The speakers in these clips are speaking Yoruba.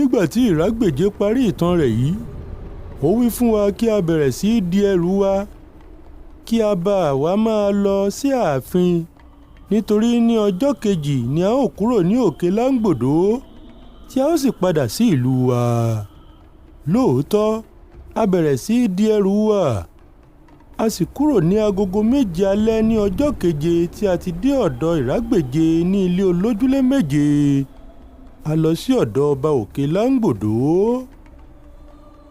nígbà tí ìrágbèje parí ìtàn rẹ̀ yìí, ó wí fún wa kí a bẹ̀rẹ̀ sí í di ẹrù wa kí a bá wa máa lọ sí ààfin, nítorí ní ọjọ́ kejì ni a ó kúrò ní òkè láńgbòdó tí a ó sì padà sí ìlú wa. Lóòótọ́, a bẹ̀rẹ̀ sí í di ẹrù wa. A sì kúrò ní agogo 7 alẹ́ ní ọjọ́ keje tí a ti dé ọ̀dọ̀ ìrágbèje ní ilé olójúlé 7. A lọ sí ọ̀dọ̀ ọba òkè láńgbòdó.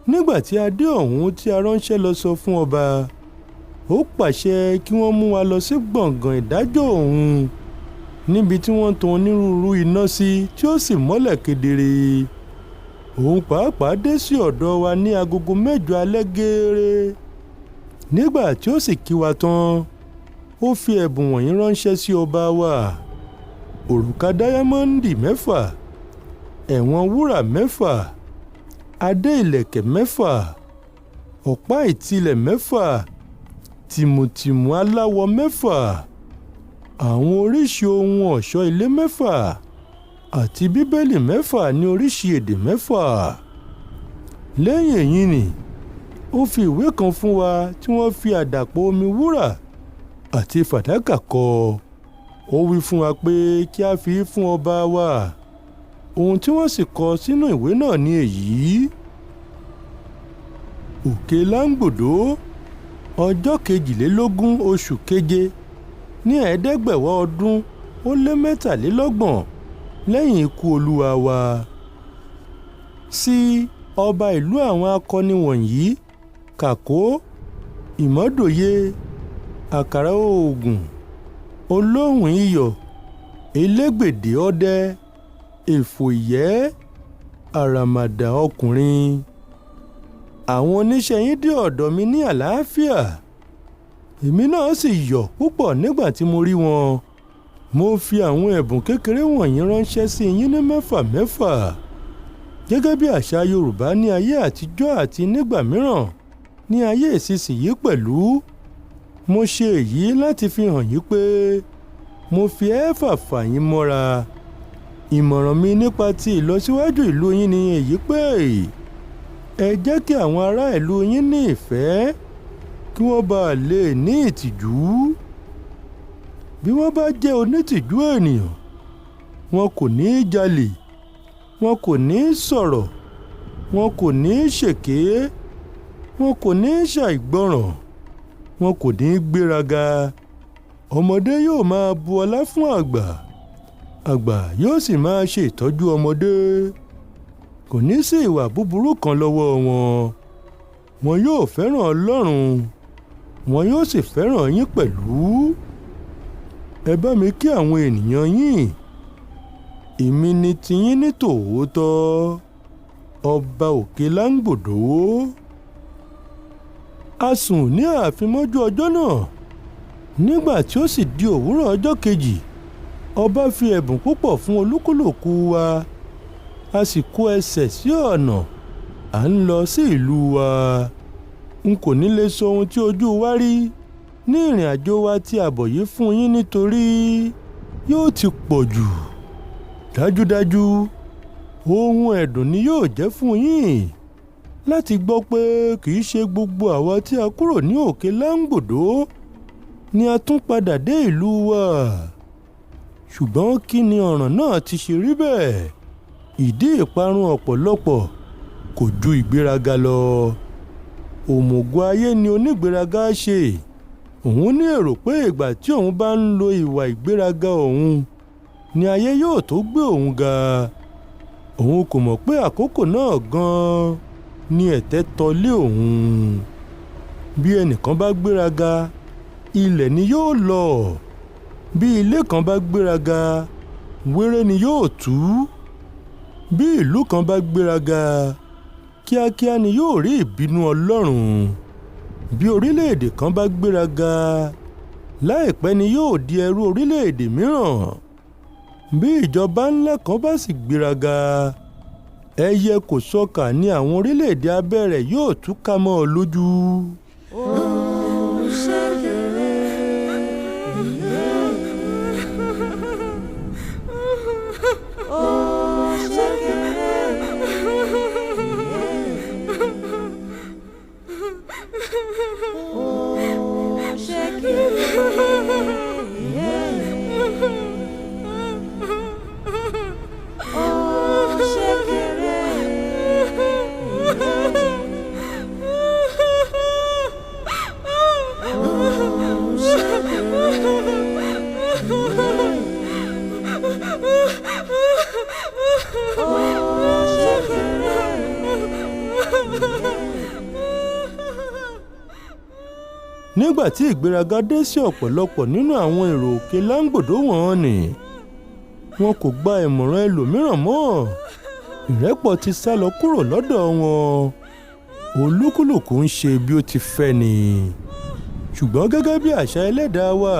Nígbà tí a dé ọ̀hún tí a ránṣẹ́ lọ sọ fún ọba, ó pàṣẹ kí wọ́n mú wa lọ sí gbọ̀ngàn ìdájọ́ ọ̀hún, níbi tí wọ́n tan onírúurú iná sí tí ó sì mọ́lẹ̀ kedere. Òun pàápàá dé sí ọ̀dọ̀ wa ní agogo 8 alẹ́ gẹ́rẹ́. Nígbà tí ó sì kí wa tán, ó fi ẹ̀bùn wọ̀nyí ránṣẹ́ sí ọba wa: òrùka dáyámọ́ǹdì 6, ẹ̀wọ̀n wúrà 6, adé ìlẹ̀kẹ̀ 6, ọ̀pá ìtìlẹ̀ 6, tìmùtìmù aláwọ̀ 6, àwọn oríṣi ohun ọ̀ṣọ́ ilé 6, àti bíbélì 6 ní oríṣi èdè 6. Lẹ́yìn èyí ni ó fi ìwé kan fún wa tí wọ́n fi àdàpọ̀ omi wúrà àti fàdákà kọ. Ó wí fún wa pé kí a fi fún ọba wa. Ohun tí wọ́n sì kọ sínú ìwé náà ni èyí: òkè láńgbòdó, ọjọ́ 22 oṣù keje ní 500 ọdún ó lé 33 lẹ́yìn ikú olúwa wa. Sí ọba ìlú àwọn akọni wọ̀nyí: Kàkó, Ìmọ́dòye, Àkàrà oògùn, Olóhùn iyọ̀, Elégbèdé ọdẹ, Èfò ìyẹ́, Àràmàdà ọkùnrin. Àwọn oníṣẹ́ yín dé ọ̀dọ̀ mi ní àlàáfíà. Èmi náà sì yọ̀ púpọ̀ nígbà tí mo rí wọn. Mo fi àwọn ẹ̀bùn kékeré wọ̀nyí ránṣẹ́ sí yín ní 6. Gẹ́gẹ́ bí àṣà Yorùbá ní ayé àtijọ́ àti nígbà mìíràn ní ayé ìsinsìnyí pẹ̀lú. Mo ṣe èyí láti fi hàn yín pé mo fi ẹ́fà fà yín mọ́ra. Ìmọ̀ràn mi nípa ti ìlọsíwájú ìlú yín ni èyí pé ẹ jẹ́ kí àwọn ará ìlú yín ní ìfẹ́, kí wọ́n bá lè ní ìtìjú. Bí wọ́n bá jẹ́ onítìjú ènìyàn, wọn kò ní í jalè, wọn kò ní í sọ̀rọ̀, wọn kò ní í ṣèké, wọn kò ní í ṣàìgbọràn, wọn kò ní í gbéraga. Ọmọdé yóò máa bu ọlá fún àgbà, àgbà yóò sì máa ṣe ìtọ́jú ọmọdé. Kò ní sí ìwà búburú kan lọ́wọ́ wọn. Wọn yóò fẹ́ràn Ọlọ́run, wọn yóò sì fẹ́ràn yín pẹ̀lú. Ẹ bá mi kí àwọn ènìyàn yín. Èmi ni tiyín ní tòótọ́, ọba òkè láńgbòdó. A sùn ní ààfin mọ́jú ọjọ́ náà. Nígbà tí ó sì di òwúrọ̀ ọjọ́ kejì, ọba fi ẹ̀bùn púpọ̀ fún olúkúlùkù wa. A sì kó ẹsẹ̀ sí ọ̀nà, à ń lọ sí ìlú wa. N kò ní lè sọ ohun tí ojú wa rí ní ìrìn àjò wa tí a bọ̀ yìí fún yín, nítorí yóò ti pọ̀ jù. Dájúdájú, ohun ẹ̀dùn ni yóò jẹ́ fún yín láti gbọ́ pé kì í ṣe gbogbo àwa tí a kúrò ní òkè láńgbòdó ni a tún padà dé ìlú wa. Ṣùgbọ́n kí ni ọ̀ràn náà ti ṣe rí bẹ́ẹ̀? Ìdí ìparun ọ̀pọ̀lọpọ̀ kò ju ìgbéraga lọ. Òmùgọ̀ ayé ni onígbéraga ṣe. Òun ní èrò pé ìgbà tí òun bá ń lo ìwà ìgbéraga òun ni ayé yóò tó gbé òun ga. Òun kò mọ̀ pé àkókò náà gan-an ni ẹ̀tẹ́ tọ́lé òun. Bí ẹnìkan bá gbéraga, ilẹ̀ ni yóò lọ. Bí ilé kan bá gbéraga, wéré ni yóò tú. Bí ìlú kan bá gbéraga, kíákíá ni yóò rí ìbínú Ọlọ́run. Bí orílẹ̀-èdè kan bá gbéraga, láìpẹ́ ni yóò di ẹrú orílẹ̀-èdè mìíràn. Bí ìjọba ńlá kan bá sì gbéraga, ẹyẹ kò sọkà ni àwọn orílẹ̀-èdè abẹ́ rẹ̀ yóò túká mọ́ ọ lójú. nígbà tí ìgbéraga dé sí ọ̀pọ̀lọpọ̀ nínú àwọn èrò òkè láńgbòdo wọn ni wọn kò gba ìmọ̀ràn ẹlòmíràn mọ́. ìrẹ́pọ̀ ti sá lọ kúrò lọ́dọ̀ wọn. olúkúlùkù ń ṣe bí ó ti fẹ́ ni. ṣùgbọ́n gẹ́gẹ́ bí àṣà ẹlẹ́dàá wa,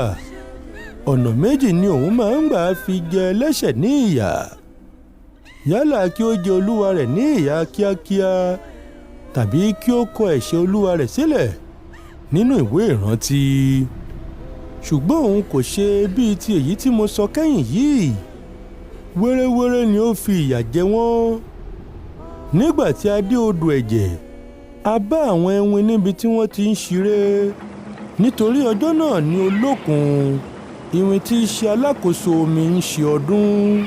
ọ̀nà méjì ni òun máa ń gbà fi jẹ ẹlẹ́ṣẹ̀ ní ìyà. yálà kí ó jẹ olúwa rẹ̀ ní ìyà kíákíá tàbí kí ó kọ ẹ̀ṣẹ̀ olúwa rẹ̀ sílẹ̀ nínú ìwé ìrántí. ṣùgbọ́n òun kò ṣe bíi ti èyí tí mo sọ kẹ́yìn yìí. wẹ́rẹ́wẹ́rẹ́ ni ó fi ìyà jẹ wọ́n. nígbà tí a dé odò ẹ̀jẹ̀, a bá àwọn ẹwin níbi tí wọ́n ti ń ṣeré. nítorí ọjọ́ náà ni olókun, iwin tí í ṣe alákòóso omi, ń ṣe ọdún.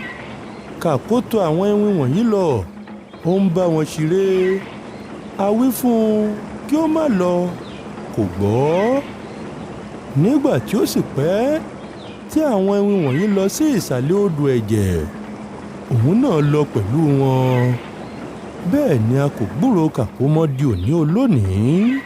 kàkótó àwọn ẹwin wọ̀nyí lọ, ó ń bá wọn ṣeré. a wí fún un kí ó má lọ, kò gbọ́. nígbà tí ó sì pẹ́ tí àwọn ẹwin wọ̀nyí lọ sí ìsàlẹ̀ odò ẹ̀jẹ̀, òun náà lọ pẹ̀lú wọn. bẹ́ẹ̀ ni a kò gbúròó Kàkó mọ́ di òní olónìí.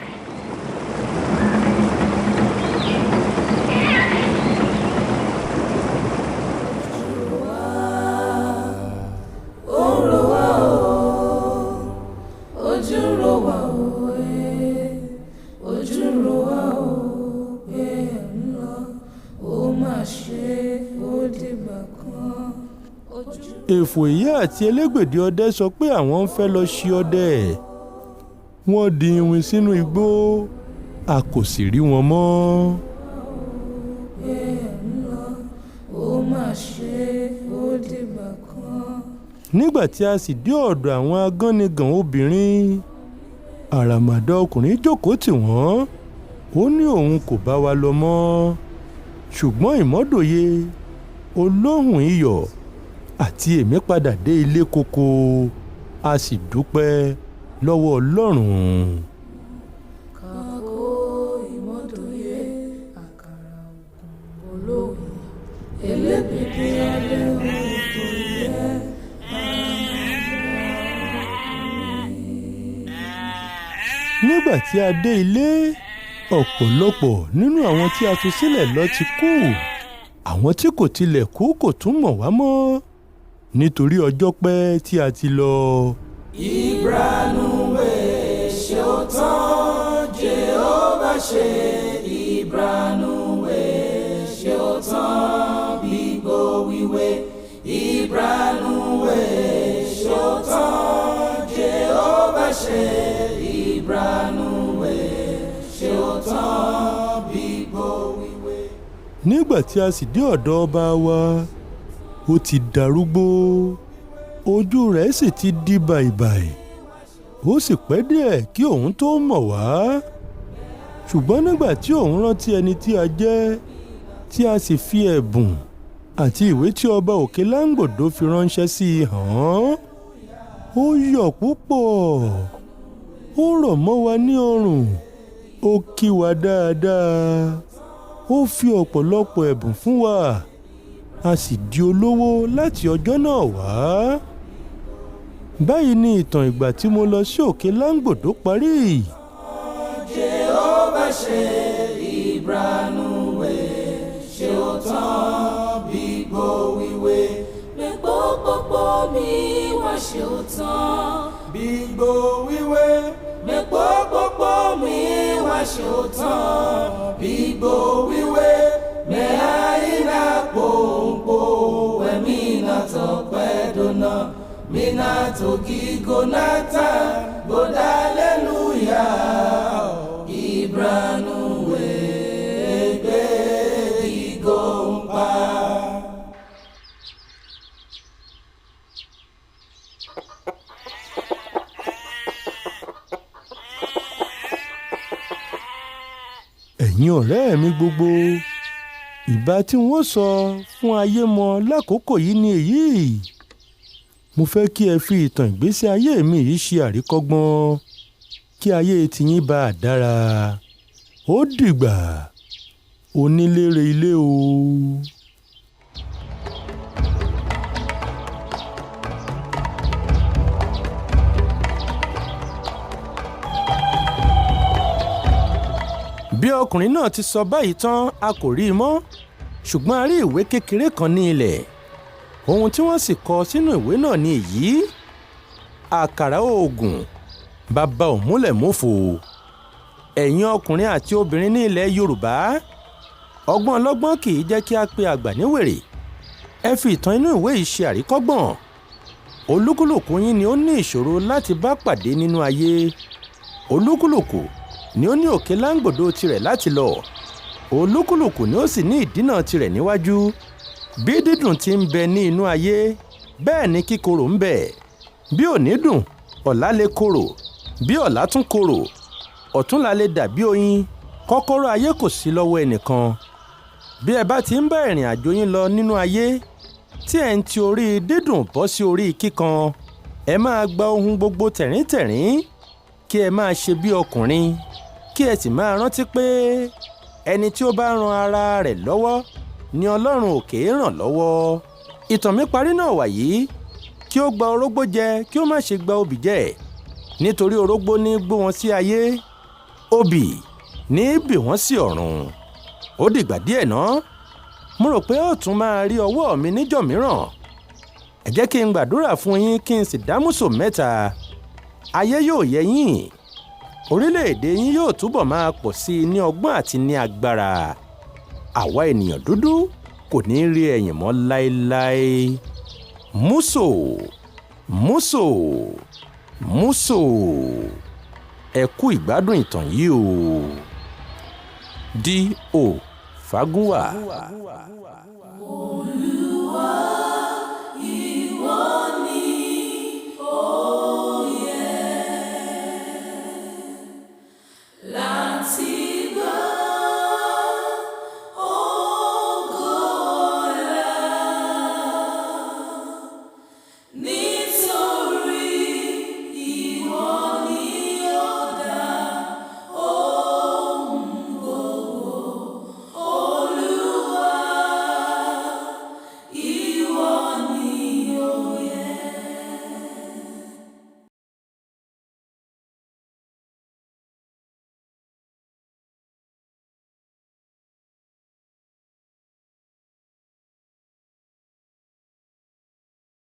èfò ìyá àti elégbèdè ọdẹ sọ pé àwọn ń fẹ́ lọ ṣe ọdẹ. wọ́n di iwin sínú igbó, a kò sì rí wọn mọ́. nígbà tí a sì dé ọ̀dọ̀ àwọn agánigàn obìnrin, àràmàdà ọkùnrin jókòó tì wọ́n. ó ní òun kò bá wa lọ mọ́. ṣùgbọ́n ìmọ́dòye, olóhùn iyọ̀ àti èmi padà dé ilé koko, a sì dúpẹ́ lọ́wọ́ Ọlọ́run. Kàkó ìmọ́dòye, àkàrà ògùn olóògùn, elébìdì alẹ́ òkú yẹ nígbà tí a dé ilé, ọ̀pọ̀lọpọ̀ nínú àwọn tí a fi sílẹ̀ lọ ti kú. àwọn tí kò tilẹ̀ kú kò tún mọ̀ wá mọ́, nítorí ọjọ́ pẹ́ tí a ti lọ. Ìbranúwé ṣe ó tán, Jèhófà ṣe ìbranúwé ṣe ó tán, gbígbó wíwé. Ìbranúwé ṣe ó tán, Jèhófà ṣe ìbranúwé ṣe ó tán, gbígbó wíwé. nígbà tí a sì dé ọ̀dọ̀ ọba wa, ó ti darúgbó, ojú rẹ̀ sì ti di bàìbàì. ó sì pẹ́ díẹ̀ kí òun tó mọ̀ wá. ṣùgbọ́n nígbà tí òun rántí ẹni tí a jẹ́, tí a sì fi ẹ̀bùn àti ìwé tí ọba òkè láńgbòdo fi ránṣẹ́ sí i hàn án, ó yọ̀ púpọ̀. ó rọ̀ mọ́ wa ní ọrùn, ó kí wa dáadáa, ó fi ọ̀pọ̀lọpọ̀ ẹ̀bùn fún wa. a sì di olówó láti ọjọ́ náà wá. báyìí ni ìtàn ìgbà tí mo lọ sí òkè láńgbòdo parí. Jèhófà ṣe ìbranúwé ṣe ó tán, gbígbó wíwé. Mẹ́pọ́pọ́pọ́ mi wá ṣe ó tán, gbígbó wíwé. Mẹ́pọ́pọ́pọ́ mi wá ṣe ó tán, gbígbó wíwé. Mẹ́àyínà pòǹpò ẹ̀mínà tọpẹ́ dọ́nà, mínà tògígó náta gbọ́dá lẹ́lúyà. Ìbranúwé gbé gígó ń pa. ẹ̀yin ọ̀rẹ́ mi gbogbo, ìbá tí wọ́n sọ fún ayé mọ lákòókò yìí ni èyí. mo fẹ́ kí ẹ fi ìtàn ìgbésí ayé mi yìí ṣe àríkọ́gbọ́n, kí ayé tiyín bá a dára. ó dìgbà, onílére ilé o. bí ọkùnrin náà ti sọ báyìí tán a kò rí i mọ́ ṣùgbọ́n a rí ìwé kékeré kan ní ilẹ̀ ohun tí wọ́n sì kọ sínú ìwé náà ni èyí: àkàrà oògùn bàbá òmúlẹ̀mófò. ẹ̀yin ọkùnrin àti obìnrin ní ilẹ̀ Yorùbá, ọgbọ́n ọlọ́gbọ́n kì í jẹ́ kí a pe àgbà ní wèrè. ẹ fi ìtàn inú ìwé yìí ṣe àríkọ́gbọ́n. olúkúlùkù yín ni ó ní ìṣòro láti bá pàdé nínú ayé. olúkúlùkù ni ó ní òkè láǹgbòdo tirẹ̀ láti lọ. olúkúlùkù ni ó sì ní ìdínà tirẹ̀ níwájú. bí dídùn ti ń bẹ ní inú ayé bẹ́ẹ̀ ni kíkorò ń bẹ. bí òní dùn ọ̀la lè korò, bí ọ̀la tún korò ọ̀túnla lè dàbí oyin. kọ́kọ́rọ́ ayé kò sí lọ́wọ́ ẹnìkan. bí ẹ bá ti ń bá ìrìn àjò yín lọ nínú ayé tí ẹ̀ ń ti orí dídùn bọ́ sí orí kíkan, ẹ máa gba ohun gbogbo tẹ̀ríntẹ̀rín, kí ẹ máa ṣe bí ọkùnrin, kí ẹ sì máa rántí pé ẹni tí ó bá ran ara rẹ̀ lọ́wọ́ ni Ọlọ́run òkè ràn lọ́wọ́. ìtàn mi parí náà wàyí: kí ó gba orógbó jẹ kí ó má ṣe gba obì jẹ, nítorí orógbó ní gbó wọn sí ayé, obì ní bì wọ́n sí ọ̀run. ó dìgbà díẹ̀ náà, mo rò pé ó tún máa rí ọwọ́ mi níjọ́ mìíràn. ẹ jẹ́ kí n gbàdúrà fún yín kí n sì dámúsò mẹ́ta. ayé yóò yẹ yín, orílẹ̀-èdè yín yóò túbọ̀ máa pọ̀ sí i ní ọgbọ́n àti ní agbára. àwa ènìyàn dúdú kò ní rí ẹ̀yìn mọ́ láéláé. músò músò músò. ẹ kú ìgbádùn ìtàn yìí o. D.O. Fagunwa. Olúwa, ìwọ ni